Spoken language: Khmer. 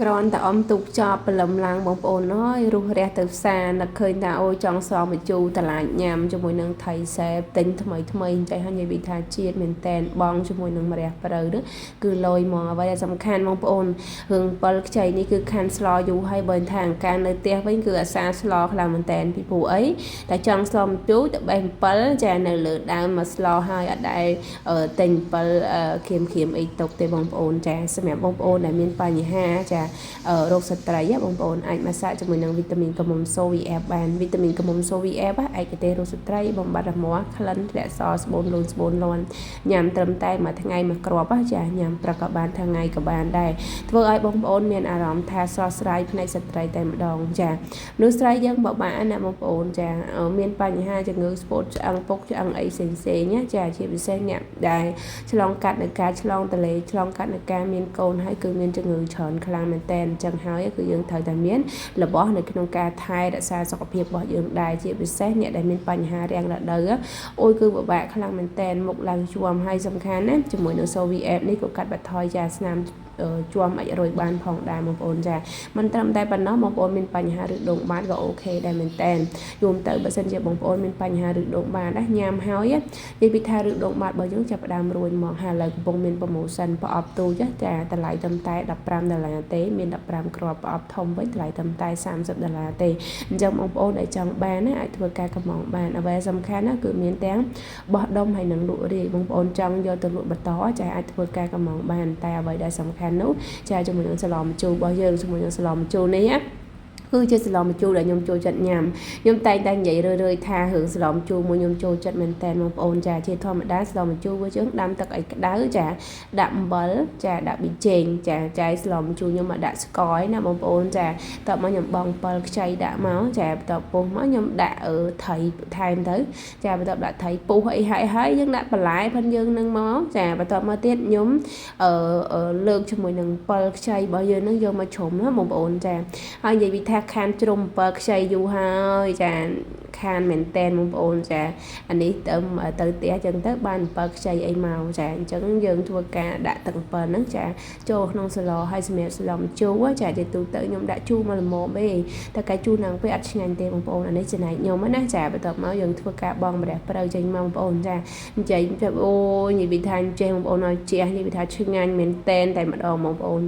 ក្រនតែអំទុកចប់ព្រលឹមឡើងបងប្អូនអើយរុះរះទៅផ្សារនឹកឃើញថាអូចង់ស្រង់មកជូរតឡាចញ៉ាំជាមួយនឹងថៃសេបទិញថ្មីអញ្ចឹងហើយនិយាយថាជាតិមែនតែនបងជាមួយនឹងម្រះព្រៅនេះគឺលយមកអ្វីដែលសំខាន់បងប្អូនរឿង7ខ្ចីនេះគឺខាន់ស្លយូរហើយបើថាអង្ការនៅផ្ទះវិញគឺអាសាស្លខ្លាំងមែនតែនពីព្រោះអីតែចង់ស្លមកជូរទៅបេះ7ចានៅលើដើមមកស្លហើយអត់ដែលទិញ7គ្រៀមអីទុកទេបងប្អូនចាសម្រាប់បងប្អូនដែលមានបញ្ហាចារោគស្ត្រីបងប្អូនអាចមកសាកជាមួយនឹងវីតាមីនកំមុំសូវីអេបបានវីតាមីនកំមុំសូវីអេបឯកទេសរោគស្ត្រីបំបត្តិរមាស់ក្លិនធ្លាក់សស្បូនលូនស្បូនលាន់ញ៉ាំត្រឹមតែមួយថ្ងៃមួយគ្រាប់ចាញ៉ាំព្រឹកក៏បានថ្ងៃក៏បានដែរធ្វើឲ្យបងប្អូនមានអារម្មណ៍ថាស្រស់ស្រាយផ្នែកស្ត្រីតែម្ដងចាមនុស្សស្រីយើងបបាក់ណាបងប្អូនចាមានបញ្ហាជំងឺស្ពោតឆ្អឹងពុកឆ្អឹងអីផ្សេងណាចាជាពិសេសអ្នកដែលឆ្លងកាត់នឹងការឆ្លងតលេឆ្លងកាត់នឹងការមានកូនហើយគឺមានជំងឺច្រើនខ្លាំងមែនតើអញ្ចឹងហើយគឺយើងត្រូវតែមានរបស់នៅក្នុងការថែរក្សាសុខភាពរបស់យើងដែរជាពិសេសអ្នកដែលមានបញ្ហារាំងរដូវអូយគឺពិបាកខ្លាំងមែនតើមុខឡើងជួមហើយសំខាន់ណាជាមួយនឹង Soviet នេះក៏កាត់បន្ថយចាស្នាមជួមអាចរយបានផងដែរបងប្អូនចាមិនត្រឹមតែប៉ុណ្ណោះបងប្អូនមានបញ្ហាឬដងបាតក៏អូខេដែរមែនតើយំទៅបើសិនជាបងប្អូនមានបញ្ហាឬដងបាតញ៉ាំហើយនិយាយពីថាឬដងបាតបើយើងចាប់ផ្ដើមរួញមកហើយឥឡូវកំពុងមាន promotion ប្រអប់ទូចចាតម្លៃត្រឹមតែ$15ទេមាន15គ្រាប់ប្រអប់ធំវិញតម្លៃត្រឹមតែ$30ទេអញ្ចឹងបងប្អូនដែលចង់បានណាអាចធ្វើការកម្មងបានអ្វីសំខាន់ណាគឺមានទាំងបោះដុំហើយនឹងលក់រាយបងប្អូនចង់យកទៅលក់បន្តចាអាចធ្វើការកម្មងបានតែអ្វីដែលសំខាន់នោះចាជាមួយនឹងសឡម្ជូររបស់យើងជាមួយនឹងសឡម្ជូរនេះគឺជាសឡំជូរដែលខ្ញុំចូលចិត្តញ៉ាំខ្ញុំតែងតែនិយាយរឿយថារឿងសឡំជូរមួយខ្ញុំចូលចិត្តមែនតើបងប្អូនចាជាធម្មតាសឡំជូរវាយើងដាំទឹកឲ្យក្តៅចាដាក់អំបិលចាដាក់ប៊ីចេងចាសឡំជូរខ្ញុំមកដាក់ស្ករណាបងប្អូនចាតបមកខ្ញុំបង7ខ្ចីដាក់មកចាបន្ទាប់ពុះមកខ្ញុំដាក់ត្រីថែមទៅចាបន្ទាប់ដាក់ត្រីពុះអីហើយយើងដាក់បន្លែផងយើងនឹងមកចាបន្ទាប់មកទៀតខ្ញុំលើកជាមួយនឹង7ខ្ចីរបស់យើងនឹងយកមកជ្រុំណាបងប្អូនចាហើយនិយាយពីថាខានជ្រុំ7ខ្ចីយូរហើយចាខានមែនតែនបងប្អូនចាអានេះទៅផ្ទះចឹងទៅបាន7ខ្ចីអីមកចាអញ្ចឹងយើងធ្វើការដាក់ទឹក7ហ្នឹងចាចូលក្នុងស្លហើយសម្រាប់ស្លម្ជូរចាជាទូទៅខ្ញុំដាក់ជូរមកល្មមទេតែកាយជូរហ្នឹងពេលអត់ឆ្ងាញ់ទេបងប្អូនអានេះចំណែកខ្ញុំណាចាបន្ទាប់មកយើងធ្វើការបងម្រះព្រៅចេញមកបងប្អូនចានិយាយប្រាប់អូយនិយាយពីថាចេះបងប្អូនឲ្យជះនិយាយពីថាឆ្ងាញ់មែនតែនតែម្ដងបងប្អូន